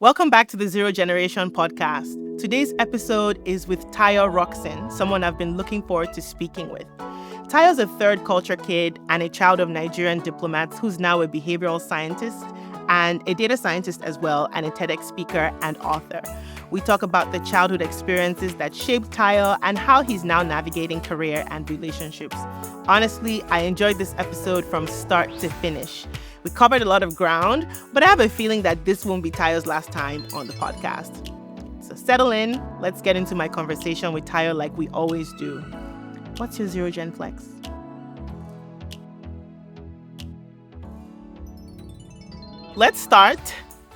Welcome back to the Zero Generation podcast. Today's episode is with Tayo Rockson, someone I've been looking forward to speaking with. Tayo's a third culture kid and a child of Nigerian diplomats who's now a behavioral scientist and a data scientist as well, and a TEDx speaker and author. We talk about the childhood experiences that shaped Tayo and how he's now navigating career and relationships. Honestly, I enjoyed this episode from start to finish. We covered a lot of ground, but I have a feeling that this won't be Tayo's last time on the podcast. So settle in. Let's get into my conversation with Tayo like we always do. What's your Zero Gen flex? Let's start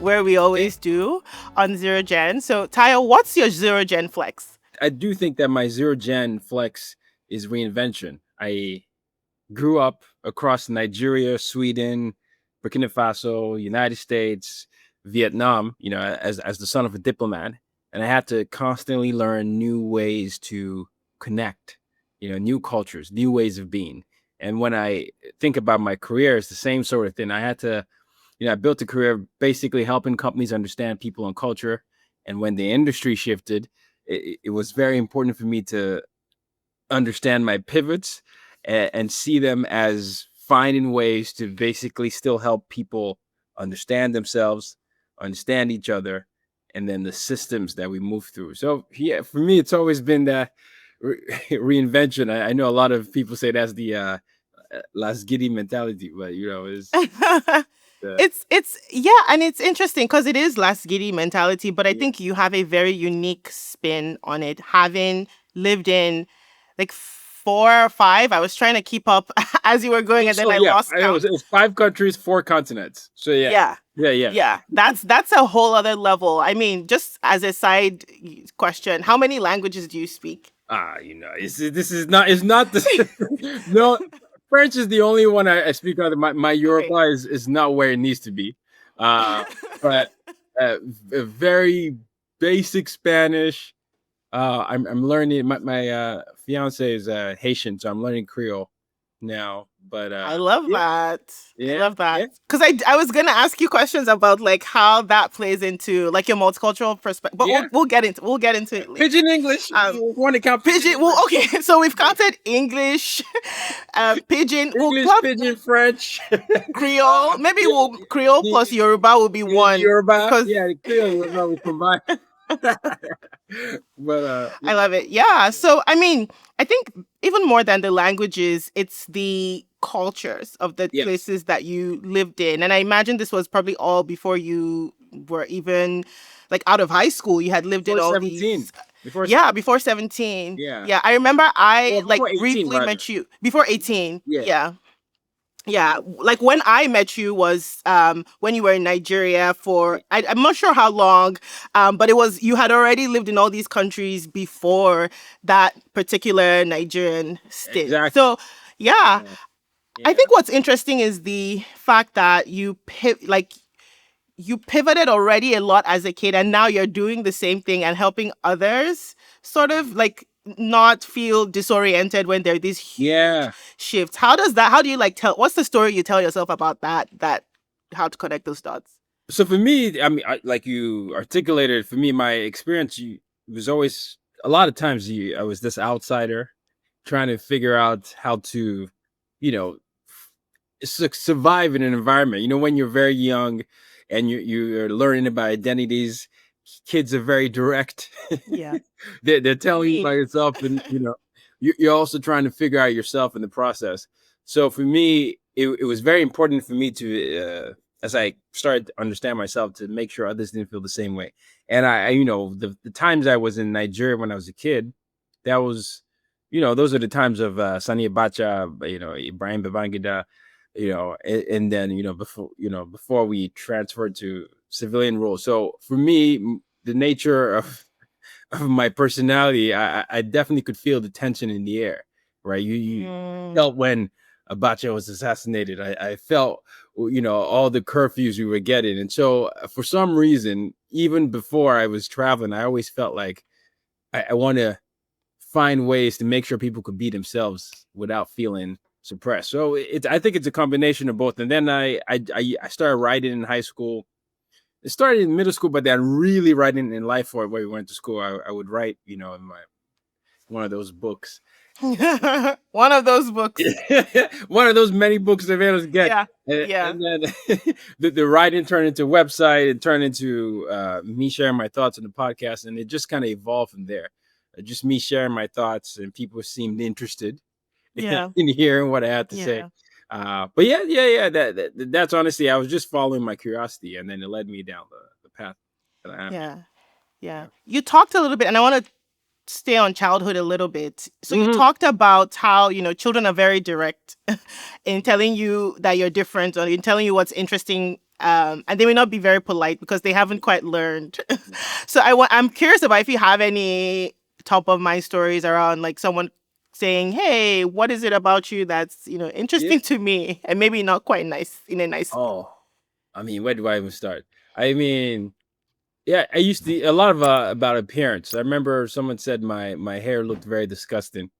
where we always do on Zero Gen. So Tayo, what's your Zero Gen flex? I do think that my Zero Gen flex is reinvention. I grew up across Nigeria, Sweden, Burkina Faso, United States, Vietnam, as the son of a diplomat. And I had to constantly learn new ways to connect, new cultures, new ways of being. And when I think about my career, it's the same sort of thing. I had to, I built a career basically helping companies understand people and culture. And when the industry shifted, it was very important for me to understand my pivots and see them as finding ways to basically still help people understand themselves, understand each other, and then the systems that we move through. So yeah, for me, it's always been that reinvention. I know a lot of people say that's the last giddy mentality, but And it's interesting because it is last giddy mentality, but I think you have a very unique spin on it, having lived in like 4 or 5. I was trying to keep up as you were going, and then I lost count. It was 5 countries, 4 continents. So yeah. That's a whole other level. I mean, just as a side question, how many languages do you speak? This is not. It's not the no. French is the only one I speak of. My Yoruba is not where it needs to be. But very basic Spanish. I'm learning. My fiance is Haitian, so I'm learning Creole now. But I love that. I love that because I was gonna ask you questions about like how that plays into like your multicultural perspective. But we'll get into it. Later. Pidgin English. Want to count Pidgin? Well, okay. So we've counted English, Pidgin, Pidgin, French, Creole. Maybe Creole plus Yoruba will be one. Yoruba, Creole will probably combine. But I love it. Yeah. So I mean, I think even more than the languages, it's the cultures of the places that you lived in. And I imagine this was probably all before you were even like out of high school. You had lived in all 17. these. Before 17. Yeah. I remember I briefly rather. met you before 18. Yeah, like when I met you was when you were in Nigeria for I'm not sure how long, but it was you had already lived in all these countries before that particular Nigerian stint. Exactly. So yeah. I think what's interesting is the fact that you pivoted already a lot as a kid, and now you're doing the same thing and helping others sort of like not feel disoriented when there are these huge shifts. How do you like what's the story you tell yourself about that how to connect those dots? So for me, I mean, like you articulated, for me, my experience was always a lot of times I was this outsider trying to figure out how to, survive in an environment. When you're very young and you're learning about identities, kids are very direct. Yeah. they're telling you about yourself, and you're also trying to figure out yourself in the process. So for me, it was very important for me to as I started to understand myself, to make sure others didn't feel the same way. And the times I was in Nigeria when I was a kid, that was those are the times of Sani Abacha, Ibrahim Babangida, and then before we transferred to civilian role. So for me, the nature of my personality, I definitely could feel the tension in the air, right? You felt when Abacha was assassinated. I felt, all the curfews we were getting. And so for some reason, even before I was traveling, I always felt like I want to find ways to make sure people could be themselves without feeling suppressed. So I think it's a combination of both. And then I started writing in high school. it started in middle school, but then really writing in life for where we went to school, I would write, in my one of those books. One of those books. One of those many books that available to get. Yeah. And, Yeah. and then the writing turned into a website. It turned into me sharing my thoughts on the podcast, and it just kind of evolved from there. Just me sharing my thoughts, and people seemed interested Yeah. in hearing what I had to say. Yeah. But yeah. That's honestly, I was just following my curiosity, and then it led me down the path that I am. Yeah. Yeah. You talked a little bit, and I want to stay on childhood a little bit. So you talked about how, children are very direct in telling you that you're different or in telling you what's interesting. And they may not be very polite because they haven't quite learned. So I'm curious about if you have any top of mind stories around like someone saying, hey, what is it about you that's, interesting to me? And maybe not quite nice in a nice way. Oh, I mean, where do I even start? I mean, yeah, I used to a lot of about appearance. I remember someone said my hair looked very disgusting.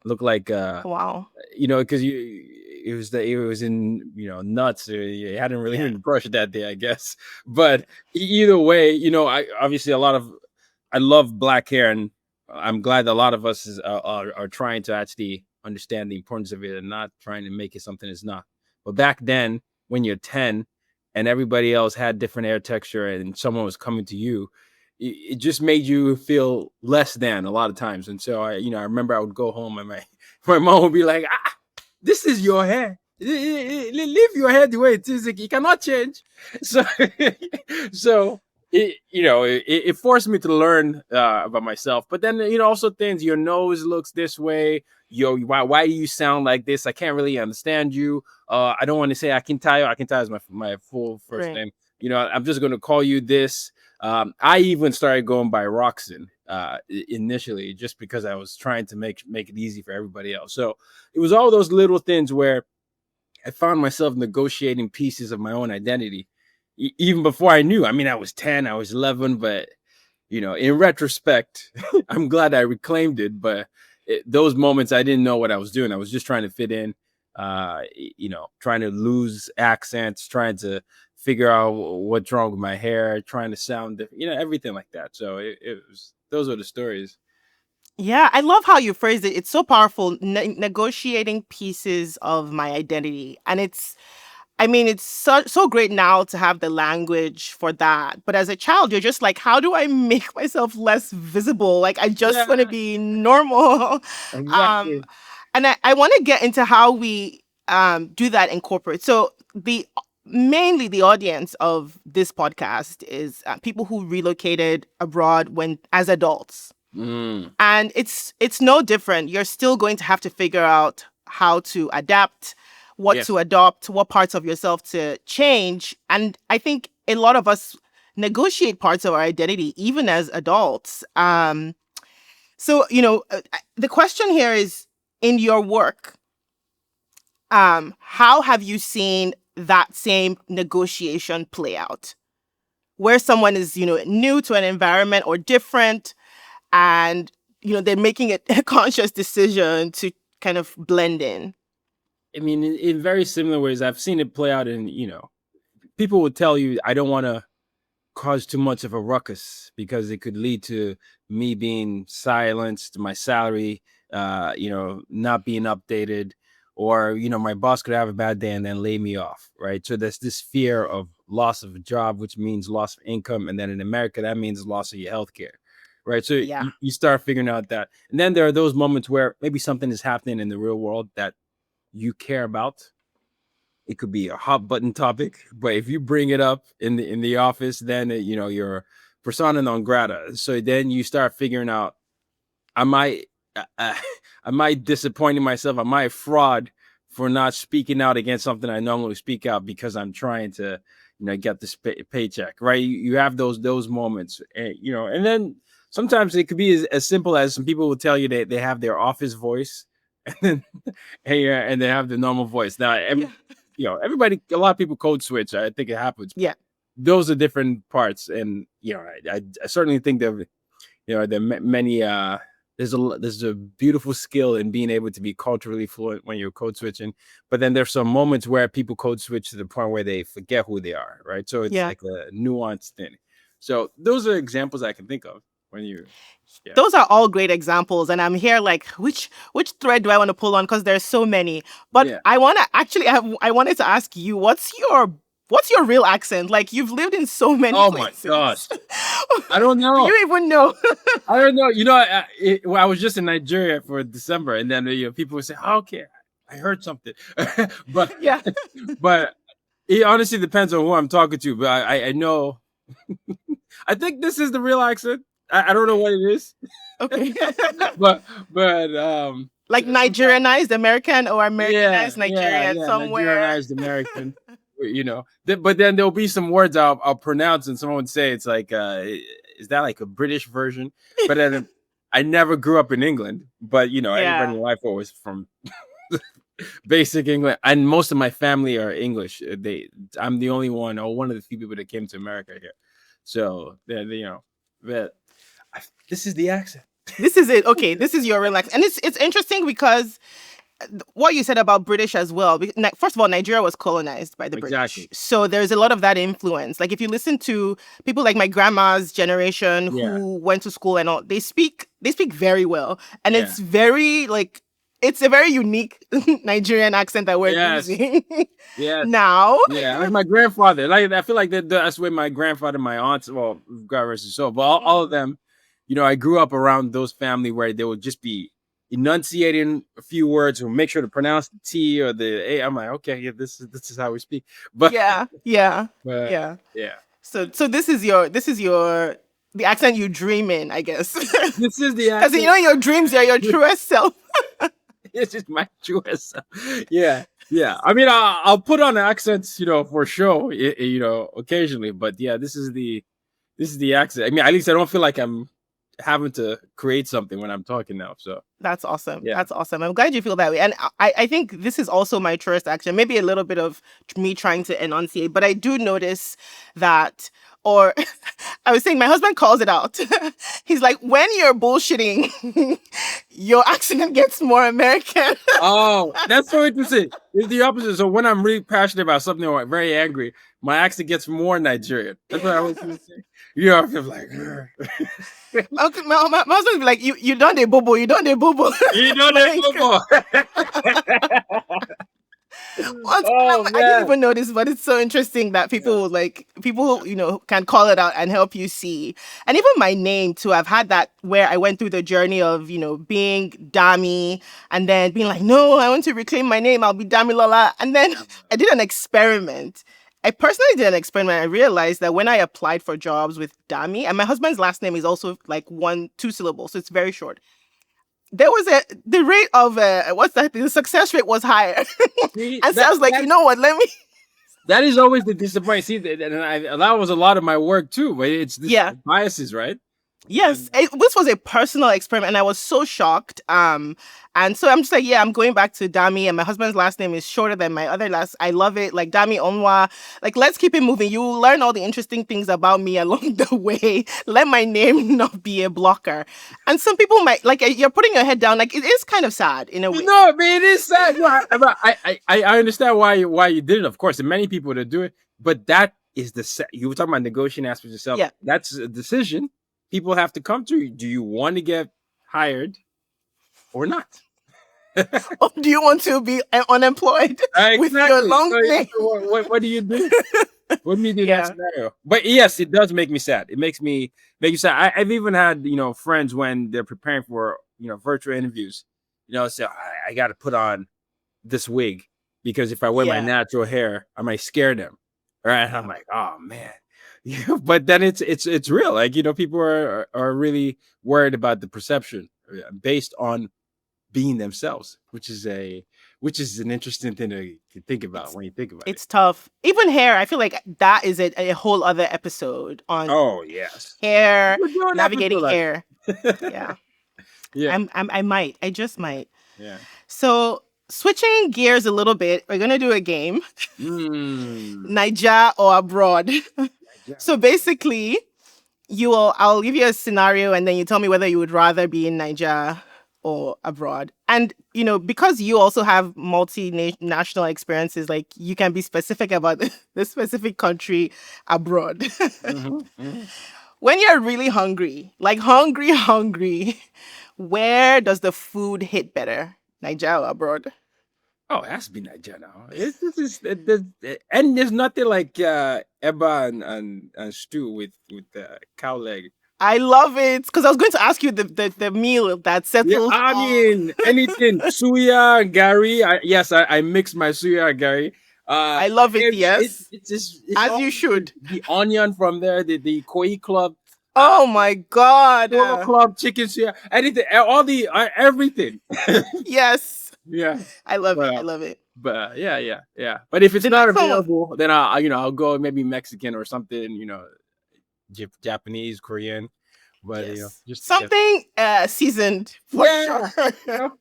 Looked like Wow. because it was in nuts. Or you hadn't really Yeah. even brushed that day, I guess. But either way, I obviously I love black hair, and I'm glad that a lot of us are trying to actually understand the importance of it and not trying to make it something it's not. But back then, when you're 10 and everybody else had different hair texture and someone was coming to you, it just made you feel less than a lot of times. And so I remember I would go home and my mom would be like, this is your hair. Leave your hair the way it is. You cannot change. So, so it forced me to learn about myself. But then, also things, your nose looks this way. Why do you sound like this? I can't really understand you. I don't want to say Akintayo. Akintayo is my full first name. I'm just going to call you this. I even started going by Rockson initially, just because I was trying to make it easy for everybody else. So it was all those little things where I found myself negotiating pieces of my own identity, even before I knew. I mean, I was 10, I was 11, but in retrospect, I'm glad I reclaimed it. But those moments, I didn't know what I was doing. I was just trying to fit in, trying to lose accents, trying to figure out what's wrong with my hair, trying to sound different, everything like that. So it was, those are the stories. Yeah, I love how you phrased it. It's so powerful, negotiating pieces of my identity. And it's so great now to have the language for that. But as a child, you're just like, how do I make myself less visible? Like, I just want to be normal. Exactly. And I want to get into how we do that in corporate. So mainly the audience of this podcast is people who relocated abroad as adults. And it's no different. You're still going to have to figure out how to adapt, what to adopt, what parts of yourself to change. And I think a lot of us negotiate parts of our identity even as adults. So, the question here is, in your work, how have you seen that same negotiation play out? Where someone is, new to an environment or different, and they're making a conscious decision to kind of blend in. I mean, in very similar ways, I've seen it play out in, people would tell you, I don't want to cause too much of a ruckus because it could lead to me being silenced, my salary, not being updated, or, my boss could have a bad day and then lay me off, right? So there's this fear of loss of a job, which means loss of income. And then in America, that means loss of your healthcare, right? So you start figuring out that. And then there are those moments where maybe something is happening in the real world that you care about. It could be a hot button topic, but if you bring it up in the office, then you're persona non grata. So then you start figuring out, am I disappointing myself? Am I a fraud for not speaking out against something I normally speak out because I'm trying to get this paycheck, right? You have those moments, and then sometimes it could be as simple as some people will tell you they have their office voice, and then and they have the normal voice. Now, everybody, a lot of people code switch. I think it happens. Yeah. Those are different parts. And, I certainly think that, there are many there's a beautiful skill in being able to be culturally fluent when you're code switching. But then there's some moments where people code switch to the point where they forget who they are, right? So it's Yeah. like a nuanced thing. So those are examples I can think of when you, yeah, Those are all great examples, and I'm here like, which thread do I want to pull on? Because there's so many. But yeah. I want to actually, I wanted to ask you, what's your real accent? Like, you've lived in so many Oh my places. gosh, I don't Do know. you even know? I don't know. Well, I was just in Nigeria for December, and then people would say, oh, "Okay, I heard something," but Yeah. but it honestly depends on who I'm talking to. But I know. I think this is the real accent. I don't know what it is, Okay. but but Like sometimes, Nigerianized American or yeah, Americanized Nigerian somewhere. Nigerianized American. But then there'll be some words I'll pronounce, and someone would say it's like, is that like a British version? But then I never grew up in England, but everybody in Yeah. life was from basic England, and most of my family are English. I'm the only one, or one of the few people that came to America here. So that this is the accent. This is it. Okay, this is your real accent. And it's interesting because what you said about British as well. First of all, Nigeria was colonized by the British. Exactly. So there's a lot of that influence. Like if you listen to people like my grandma's generation who went to school and all, they speak very well. And it's very like, it's a very unique Nigerian accent that we're using now. Yeah, like my grandfather. Like I feel like that's where my grandfather, my aunts, well, God rest his soul, but all of them, I grew up around those family where they would just be enunciating a few words or make sure to pronounce the T or the A. I'm like, okay, yeah, this is how we speak. But yeah. So this is the accent you dream in, I guess. This is the accent. Because your dreams are your truest self. It's just my truest self. Yeah. I mean, I'll put on accents, for show, occasionally. But yeah, this is the accent. I mean, at least I don't feel like I'm having to create something when I'm talking now. So that's awesome. Yeah. That's awesome. I'm glad you feel that way. And I think this is also my truest accent. Maybe a little bit of me trying to enunciate, but I do notice that, or I was saying my husband calls it out. He's like, when you're bullshitting, your accent gets more American. Oh, that's so interesting. It's the opposite. So when I'm really passionate about something or very angry, my accent gets more Nigerian. That's what I was going to say. I feel like, my husband would be like, you done the bobo, you done the bobo. You done the bobo. I didn't even notice, but it's so interesting that people can call it out and help you see. And even my name too, I've had that where I went through the journey of being Dami and then being like, no, I want to reclaim my name, I'll be Damilola. And then I did an experiment. I personally did an experiment. I realized that when I applied for jobs with Dami, and my husband's last name is also like 2 syllables, so it's very short. There was the rate of the success rate was higher. And so I was like, you know what, let me. That is always the disappointing. See, that was a lot of my work too, but it's biases, right? Yes, this was a personal experiment, and I was so shocked. And so I'm just like, I'm going back to Dami, and my husband's last name is shorter than my other last. I love it, like Dami Onwah. Like, let's keep it moving. You will learn all the interesting things about me along the way. Let my name not be a blocker. And some people might like you're putting your head down. Like, it is kind of sad in a way. No, I mean, it is sad. I understand why you did it, of course, and many people that do it. But that is you were talking about negotiating aspects of yourself. Yeah, that's a decision people have to come to. Do you want to get hired or not? Or do you want to be unemployed with your long name? What do you do? What do you do in that scenario? But yes, it does make me sad. It makes me sad. I've even had friends when they're preparing for virtual interviews, say I got to put on this wig because if I wear my natural hair, I might scare them. Right? And I'm like, oh man. But then it's real. Like people are really worried about the perception based on being themselves, which is an interesting thing to think about when you think about it. It's tough. Even hair, I feel like that is a whole other episode on. Oh yes, hair, navigating hair. Yeah. I just might. Yeah. So switching gears a little bit, we're gonna do a game. Niger or abroad. So basically, I'll give you a scenario and then you tell me whether you would rather be in Nigeria or abroad. And, because you also have multinational experiences, like you can be specific about the specific country abroad. When you're really hungry, like hungry, hungry, where does the food hit better? Nigeria or abroad? Oh, it has to be Nigeria now. And there's nothing like eba and stew with cow leg. I love it because I was going to ask you the meal that Yeah, settles I all. mean anything suya garri. Yes, I mix my suya and garri. I love it, yes. It's As all you should. the onion from there, the koi club, Oh my God. Polo club, chicken suya, anything, all the everything. Yes. Yeah, I love it. but I love it. yeah. But if it's The not next one. available, then I'll go maybe Mexican or something. Japanese, Korean. But Yes. just Something seasoned for yeah, sure.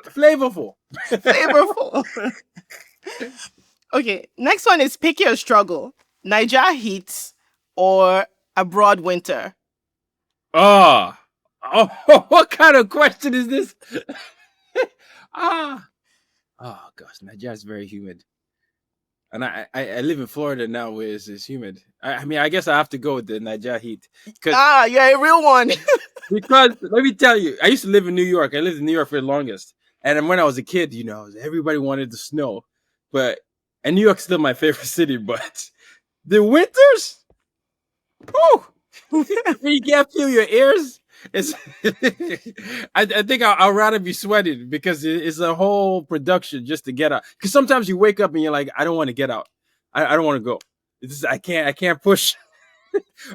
flavorful. Flavorful. Okay. Next one is pick your struggle. Niger heat or abroad winter? Oh, what kind of question is this? ah, oh gosh, Nigeria is very humid, and I live in Florida now, where it's humid. I mean, I guess I have to go with the Nigeria heat You're a real one. because let me tell you, I used to live in New York. I lived in New York for the longest, and then when I was a kid, everybody wanted the snow, and New York's still my favorite city, but the winters, whew, when you can't feel your ears. It's I think I'll rather be sweating because it's a whole production just to get out. Because sometimes you wake up and you're like, I don't want to get out. I don't want to go. I can't push.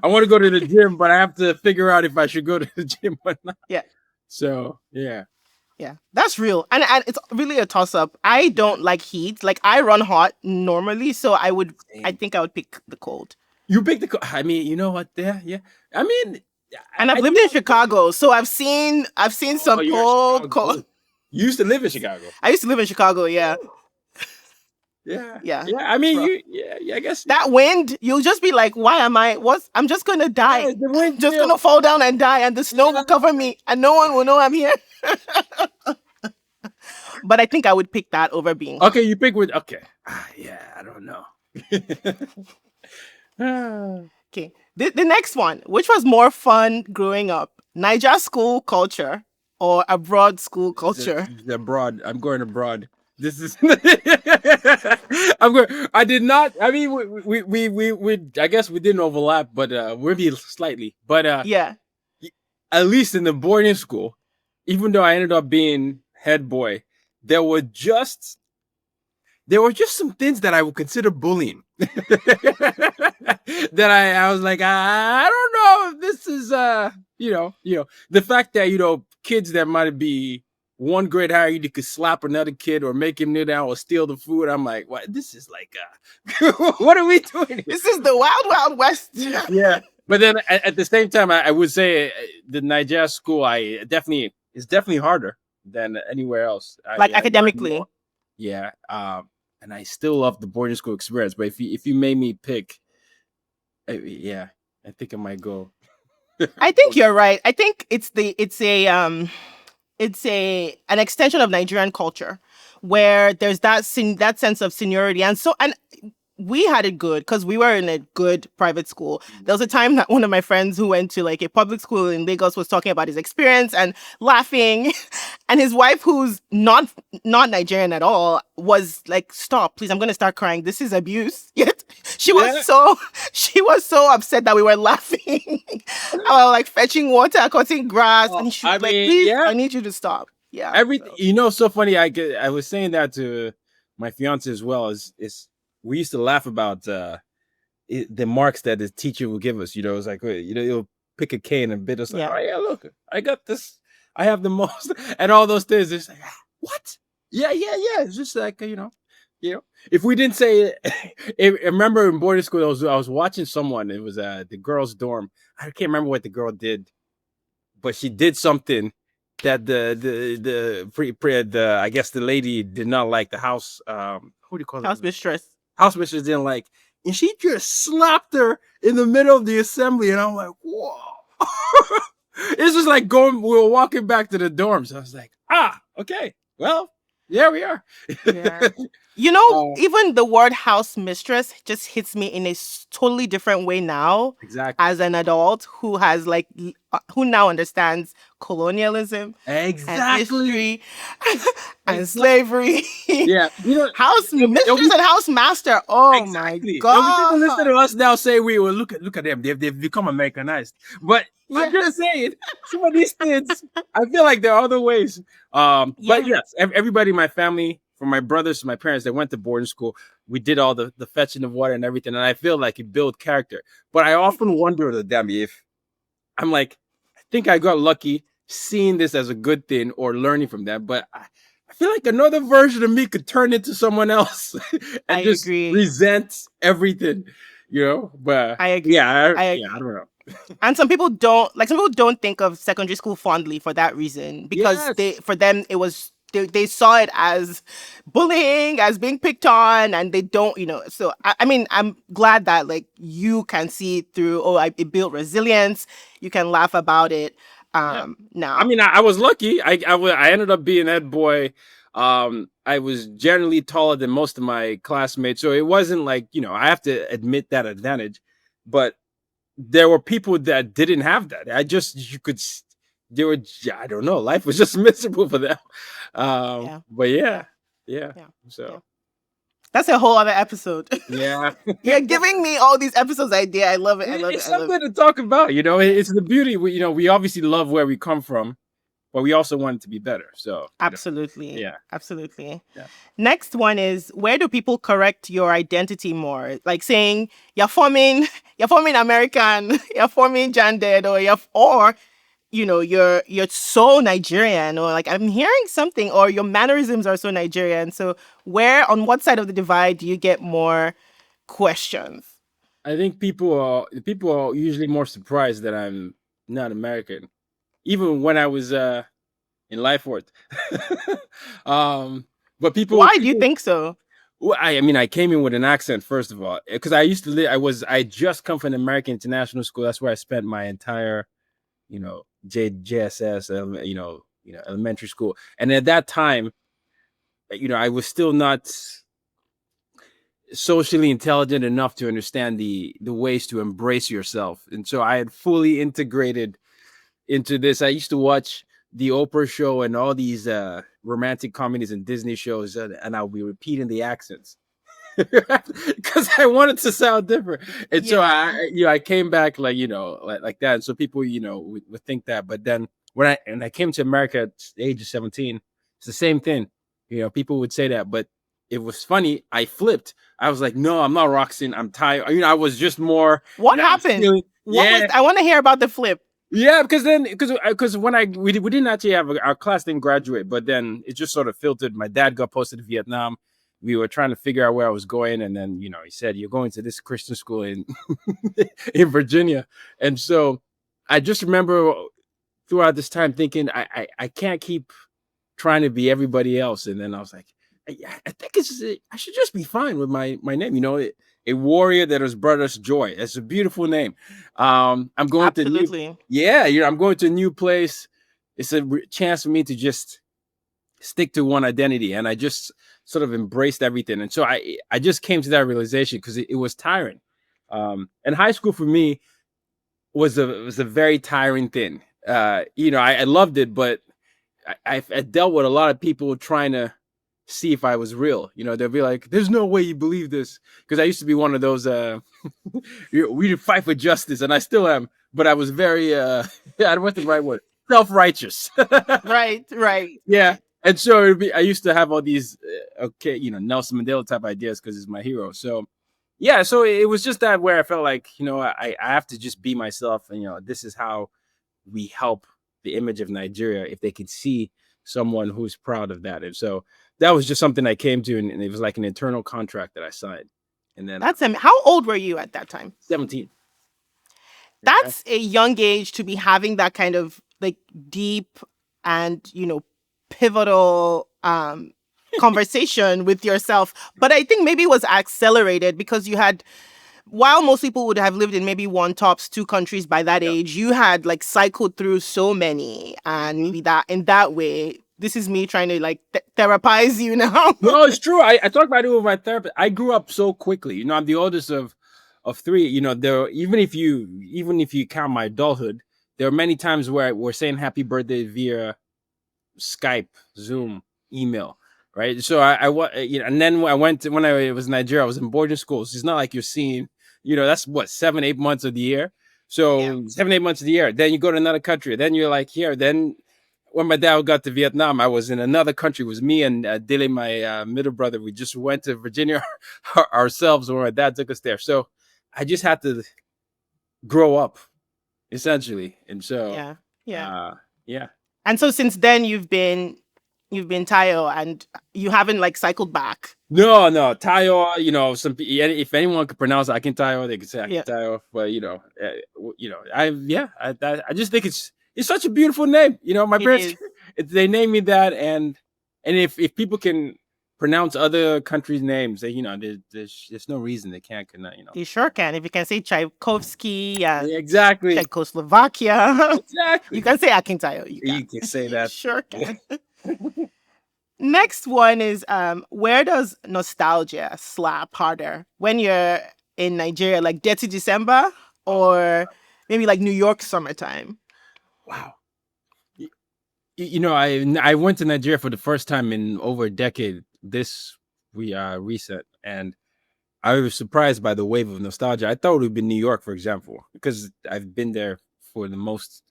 I want to go to the gym, but I have to figure out if I should go to the gym or not. Yeah. So yeah. Yeah, that's real. And it's really a toss up. I don't like heat. Like I run hot normally, so I think I would pick the cold. You pick I mean, you know what? Yeah. I mean, and I've lived in Chicago, so I've seen some cold. You used to live in Chicago. I used to live in Chicago, yeah. Yeah. I mean, I guess that wind, you'll just be like, why am I? I'm just gonna die. Yeah, the wind just gonna fall down and die, and the snow will cover me, and no one will know I'm here. But I think I would pick that over being. Okay, you pick with okay. Yeah, I don't know. Okay, the next one, which was more fun growing up, Niger school culture or abroad school culture? The abroad. I'm going abroad. This is. I'm going. I did not. I mean, we I guess we didn't overlap, but maybe slightly. But yeah. At least in the boarding school, even though I ended up being head boy, there were just some things that I would consider bullying. That I was like, I don't know if this is the fact that kids that might be one grade higher, you could slap another kid or make him kneel down or steal the food. I'm like, what? This is like, what are we doing here? This is the wild, wild west. Yeah. But then at the same time, I would say the Nigeria school, it's definitely harder than anywhere else. Like academically. Yeah. And I still love the boarding school experience. But if you made me pick, I think I might go. I think you're right. I think it's an extension of Nigerian culture where there's that sense of seniority, and we had it good because we were in a good private school. There was a time that one of my friends who went to like a public school in Lagos was talking about his experience and laughing. And his wife, who's not Nigerian at all, was like, "Stop, please. I'm going to start crying. This is abuse." Yet she was so upset that we were laughing. I was like fetching water, cutting grass. And she was like, "Please, I need you to stop." Yeah. Everything, so funny. I was saying that to my fiance as well, is we used to laugh about the marks that the teacher would give us. It's like, he'll pick a cane and bit us. Like, oh yeah, look, I got this. I have the most, and all those things. It's like, what? Yeah. It's just like, if we didn't say it, I remember in boarding school, I was watching someone. It was the girls' dorm. I can't remember what the girl did, but she did something that I guess the lady did not like. The house, what do you call it? House mistress. House mistress didn't like, and she just slapped her in the middle of the assembly, and I'm like, whoa. It's just like we were walking back to the dorms. I was like, okay, well, there we are. Yeah. You know, even the word house mistress just hits me in a totally different way now. Exactly. As an adult who has who now understands colonialism and history and slavery. Yeah. You know, house mistress and house master. Oh exactly. my God. People listen to us now say look at them. They've become Americanized. But I'm just saying, some of these kids, I feel like there are other ways. But yes, everybody in my family, from my brothers to my parents, they went to boarding school. We did all the fetching of water and everything. And I feel like it built character. But I often wonder, Dami, if I'm like, I think I got lucky seeing this as a good thing or learning from that. But I feel like another version of me could turn into someone else and just resent everything, you know? But I agree. Yeah, I don't know. And some people don't think of secondary school fondly for that reason, because for them it was they saw it as bullying, as being picked on, and they don't, so I mean, I'm glad that you can see through, it built resilience, you can laugh about it now. I mean, I was lucky. I ended up being that boy. I was generally taller than most of my classmates, so it wasn't like, I have to admit that advantage, but there were people that didn't have that. I don't know, life was just miserable for them. But yeah. So that's a whole other episode. Yeah. You're giving me all these episodes idea. I love it. It's something to talk about, it's the beauty. We obviously love where we come from, but we also want it to be better. So absolutely. Yeah. Absolutely. Yeah. Next one is, where do people correct your identity more? Like saying you're forming American, you're forming gendered, or you're so Nigerian, or like I'm hearing something, or your mannerisms are so Nigerian. So on what side of the divide do you get more questions? I think people are usually more surprised that I'm not American, even when I was in Lifeworth. But why do you think so? Well, I mean, I came in with an accent, first of all, because I used to live. I just come from an American international school. That's where I spent my entire, JSS, elementary school. And at that time, I was still not socially intelligent enough to understand the ways to embrace yourself. And so I had fully integrated into this. I used to watch the Oprah show and all these romantic comedies and Disney shows, and I'll be repeating the accents because I wanted to sound different. And so I came back like that. And so people would think that. But then when I came to America at the age of 17, it's the same thing. People would say that, but it was funny. I flipped. I was like, no, I'm not Rockson. I'm Tayo. I was just more. What happened? I want to hear about the flip. Yeah, because when we didn't actually have our class didn't graduate, but then it just sort of filtered. My dad got posted to Vietnam. We were trying to figure out where I was going, and then he said, "You're going to this Christian school in in Virginia." And so I just remember throughout this time thinking, I can't keep trying to be everybody else. And then I was like, I think I should just be fine with my name. A warrior that has brought us joy. It's a beautiful name. I'm going Absolutely. I'm going to a new place. It's a chance for me to just stick to one identity, and I just sort of embraced everything. And so I just came to that realization because it was tiring. And high school for me was a very tiring thing. I loved it, but I dealt with a lot of people trying to see if I was real. They'll be like, there's no way you believe this. Because I used to be one of those we fight for justice, and I still am, but I was very I don't know the right word, self-righteous. right Yeah. And so I used to have all these Nelson Mandela type ideas because he's my hero. So yeah, so it was just that where I felt like I have to just be myself, and this is how we help the image of Nigeria, if they could see someone who's proud of that. And so that was just something I came to, and it was like an internal contract that I signed. And then how old were you at that time? 17. That's a young age to be having that kind of like deep and pivotal conversation with yourself. But I think maybe it was accelerated because you had while most people would have lived in maybe one tops two countries by that Yeah. age, you had like cycled through so many, and maybe that in that way, this is me trying to like therapize you now. No, it's true. I talk about it with my therapist. I grew up so quickly. You know, I'm the oldest of three. You know, even if you count my adulthood, there are many times where we're saying happy birthday via Skype, Zoom, email, right? So you know, and then when I was in Nigeria, I was in boarding schools. It's not like you're seeing, you know, that's what 7, 8 months of the year. Yeah. So 7, 8 months of the year. Then you go to another country. Then you're like here. Then when my dad got to Vietnam, I was in another country. It was me and Dilly, my middle brother. We just went to Virginia ourselves when my dad took us there. So I just had to grow up, essentially. And so, Yeah. Yeah. uh, yeah. And so since then you've been Tayo, and you haven't like cycled back. No, Tayo. You know, if anyone could pronounce Akin Tayo, they could say Akin Yeah. Tayo. But I just think it's such a beautiful name. You know, my It parents is. they named me that, and if people can pronounce other countries' names, they there's no reason they can't. You know, You sure can. If you can say Tchaikovsky and yeah, exactly, Czechoslovakia, you exactly. can say Akintayo. You can. You can say You that. sure can. Next one is where does nostalgia slap harder? When you're in Nigeria, like Dirty December, or maybe like New York summertime? Wow. You know, I went to Nigeria for the first time in over a decade. This we recent, and I was surprised by the wave of nostalgia. I thought it would be New York, for example, because I've been there for the most,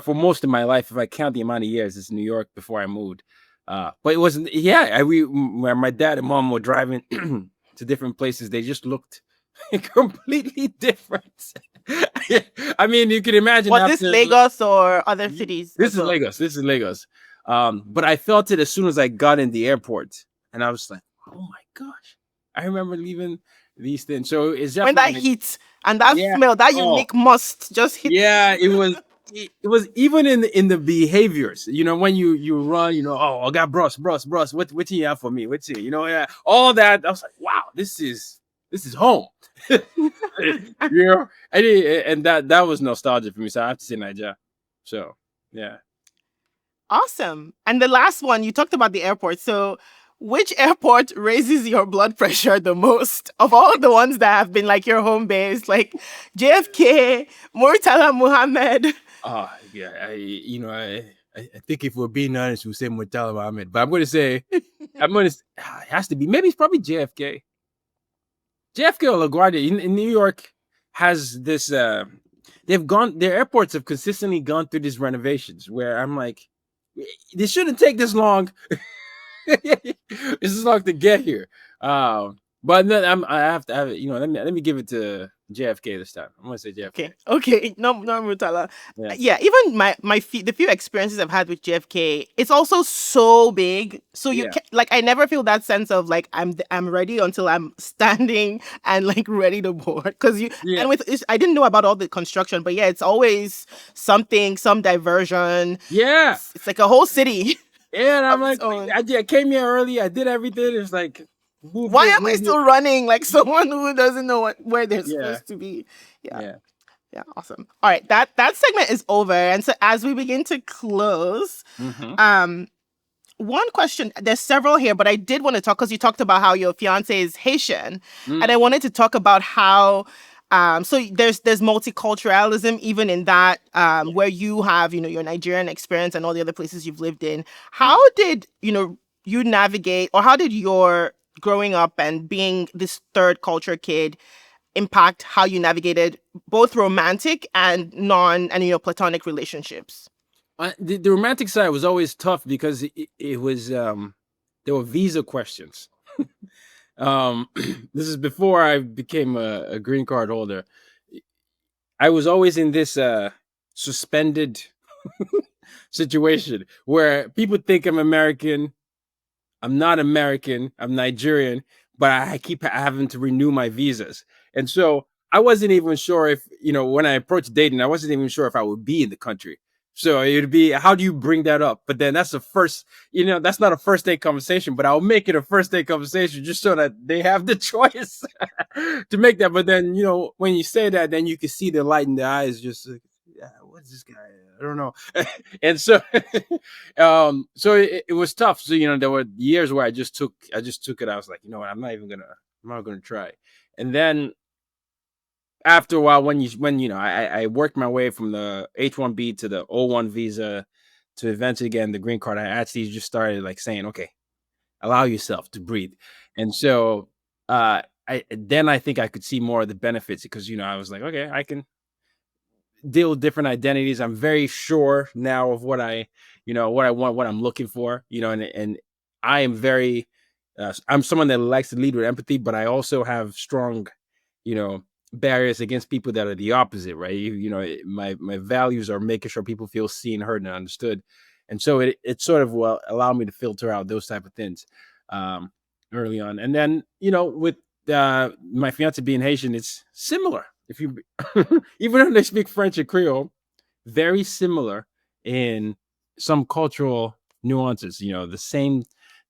for most of my life. If I count the amount of years, it's New York before I moved. But it wasn't. Yeah, when my dad and mom were driving to different places, they just looked completely different. I mean, you can imagine Was this after Lagos or other cities this as is well? Lagos. This is Lagos. But I felt it as soon as I got in the airport, and I was like, "Oh my gosh!" I remember leaving these things. So it's When that definitely heat and that yeah. smell, that Oh, unique must just hits you. yeah. It was. It was even in the behaviors. You know, when you run, oh, I got bros. What do you have for me? What's it? Yeah, all that. I was like, wow, this is home. And that was nostalgia for me. So I have to say Nigeria. So yeah. Awesome. And the last one, you talked about the airport. So, which airport raises your blood pressure the most of all the ones that have been like your home base, like JFK, Murtala Muhammad? Yeah. I think if we're being honest, we'll say Murtala Muhammad, but I'm going to say, it has to be, maybe it's probably JFK. JFK or LaGuardia in New York has this, their airports have consistently gone through these renovations where I'm like, they shouldn't take this long. This is long to get here. But then I have to have it. Let me give it to JFK this time. I'm gonna say JFK. Okay, no, Murtala. Yeah. Yeah, even the few experiences I've had with JFK, it's also so big. So you Yeah. can, like, I never feel that sense of like I'm ready until I'm standing and like ready to board. Because Yeah. and I didn't know about all the construction, but yeah, it's always some diversion. Yeah. It's like a whole city. Yeah. And I'm of its like, own. I came here early. I did everything. It's like, Why am I still running like someone who doesn't know where they're Yeah. supposed to be? Yeah. Yeah. Yeah, awesome. All right, that segment is over, and so as we begin to close, Mhm. one question. There's several here, but I did want to talk because you talked about how your fiance is Haitian, Mm. and I wanted to talk about how. So there's multiculturalism even in that where you have your Nigerian experience and all the other places you've lived in. How did you navigate, or how did your growing up and being this third culture kid impact how you navigated both romantic and platonic relationships? The romantic side was always tough because it was there were visa questions. This is before I became a green card holder. I was always in this suspended situation where people think I'm American. I'm not American. I'm Nigerian, but I keep having to renew my visas. And so I wasn't even sure if, when I approached dating, I wasn't even sure if I would be in the country. So it'd be, how do you bring that up? But then that's the first, that's not a first date conversation, but I'll make it a first date conversation just so that they have the choice to make that. But then, when you say that, then you can see the light in the eyes, just like, yeah, what's this guy? I don't know. And so, so it was tough. So, there were years where I just took it. I was like, you know what? I'm not gonna try. And then after a while, when I worked my way from the H-1B to the O-1 visa to eventually getting the green card, I actually just started like saying, okay, allow yourself to breathe. And so I think I could see more of the benefits because, I was like, okay, I can deal with different identities. I'm very sure now of what I want, what I'm looking for, and I am very, I'm someone that likes to lead with empathy, but I also have strong, barriers against people that are the opposite, right? My values are making sure people feel seen, heard, and understood. And so it sort of will allow me to filter out those type of things early on. And then, with my fiance being Haitian, it's similar. If you, even though they speak French and Creole, very similar in some cultural nuances, the same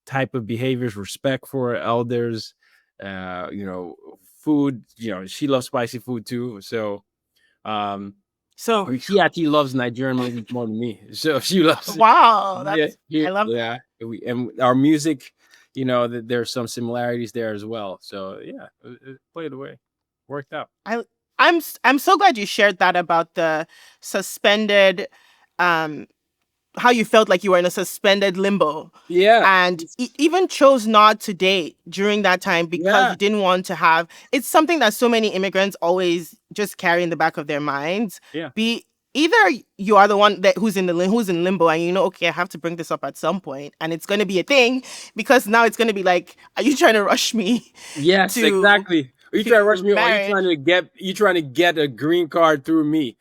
type of behaviors, respect for elders, food, she loves spicy food too. So, So she actually loves Nigerian music more than me. So she loves, wow, yeah, I love that. yeah. And our music, there's some similarities there as well. So yeah, it played away, worked out. I'm so glad you shared that about the suspended, um how you felt like you were in a suspended limbo, Yeah, and even chose not to date during that time because yeah, you didn't want to have. It's something that so many immigrants always just carry in the back of their minds. yeah. Be Either you are the one that who's in limbo, and okay, I have to bring this up at some point, and it's going to be a thing because now it's going to be like, are you trying to rush me Yes, to exactly. Are you trying to rush me, or are marriage? you trying to get a green card through me?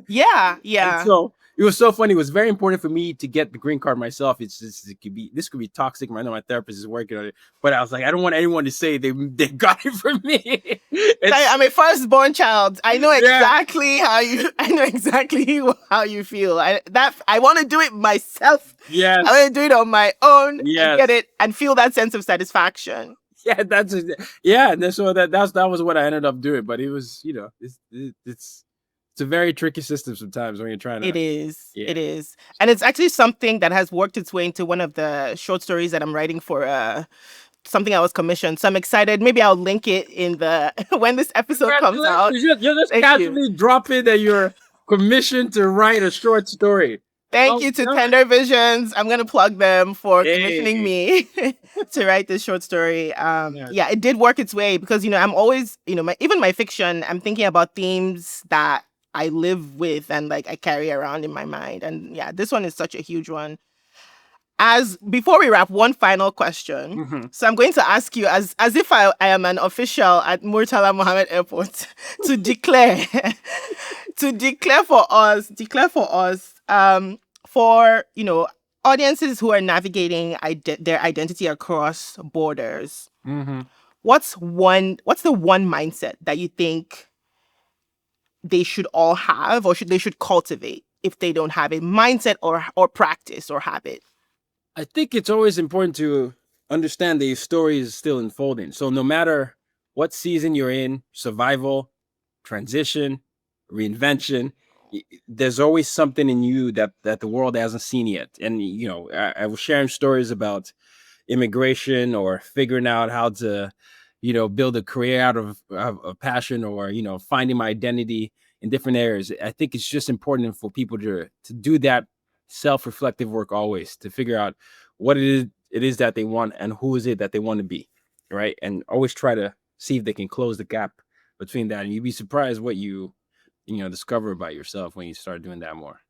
Yeah, And yeah. so it was so funny. It was very important for me to get the green card myself. This could be toxic. I know my therapist is working on it, but I was like, I don't want anyone to say they got it from me. It's I'm a firstborn child. I know yeah, exactly how you. I know exactly how you feel. I want to do it myself. I yes, want to do it on my own and get yes. it and feel that sense of satisfaction. Yeah, yeah. And so that was what I ended up doing. But it was, it's a very tricky system sometimes when you're trying It to, is. yeah. It is. And it's actually something that has worked its way into one of the short stories that I'm writing for something I was commissioned. So I'm excited. Maybe I'll link it in the when this episode comes out. Congratulations! You're just Thank you. casually dropping that you're commissioned to write a short story. Thank Well you to done. Tender Visions. I'm gonna plug them for commissioning Hey. me to write this short story. Yeah. Yeah, it did work its way because I'm always even my fiction. I'm thinking about themes that I live with and like I carry around in my mind. And yeah, this one is such a huge one. As before we wrap, one final question. Mm-hmm. So I'm going to ask you as if I am an official at Murtala Mohammed Airport to declare declare for us for audiences who are navigating their identity across borders. Mm-hmm. What's the one mindset that you think they should all have or they should cultivate if they don't have a mindset or practice or habit? I think it's always important to understand that your story is still unfolding. So no matter what season you're in, survival, transition, reinvention, there's always something in you that the world hasn't seen yet. And I was sharing stories about immigration or figuring out how to build a career out of a passion, or finding my identity in different areas. I think it's just important for people to do that self-reflective work, always to figure out what it is that they want and who is it that they want to be, right? And always try to see if they can close the gap between that, and you'd be surprised what you discover about yourself when you start doing that more.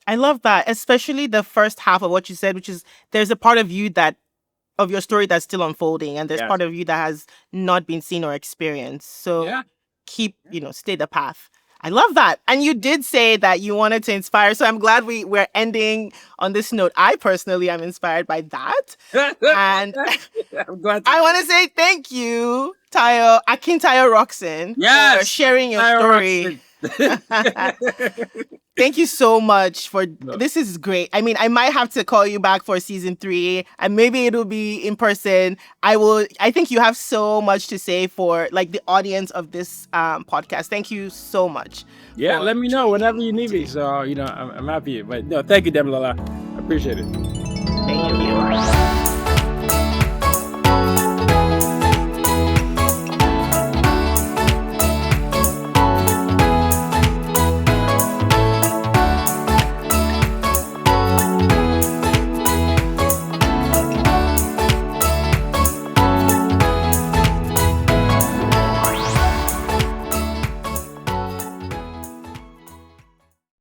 I love that, especially the first half of what you said, which is there's a part of you of your story that's still unfolding, and there's Yes. part of you that has not been seen or experienced. So Yeah. keep, stay the path. I love that. And you did say that you wanted to inspire. So I'm glad we're ending on this note. I personally am inspired by that. And I'm glad I want to say thank you, Tayo Rockson, for Yes, sharing your Tayo story. Rockson. Thank you so much for No. this is great. I mean, I might have to call you back for season 3 and maybe it'll be in person. I think you have so much to say for like the audience of this podcast. Thank you so much. Yeah, let me know whenever you need me. So, I'm happy. But no, thank you, Damilola. I appreciate it. Thank you.